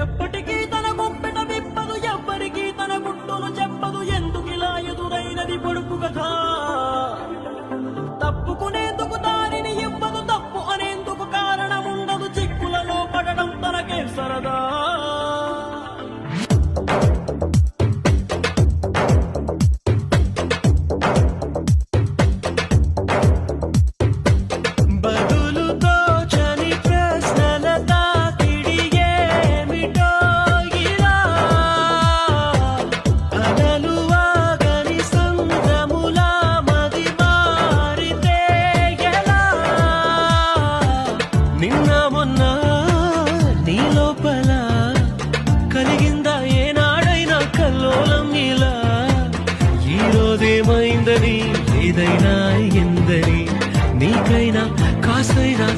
ఎప్పటికీ తన గుప్పెట విప్పదు, ఎవ్వరికీ తన గుట్టులు చెప్పదు. ఎందుకిలా ఎదురైనది పొడుపు కథ? తప్పుకునేందుకు దారిని ఇవ్వదు, తప్పు అనేందుకు కారణముండదు. చిక్కులలో పడడం తనకే సరదా. కలిగిందా ఏనాడైనా కల్లోలం ఇలా? ఈ రోజేమైందని ఏదైనా ఎందని నీకైనా కాసైనా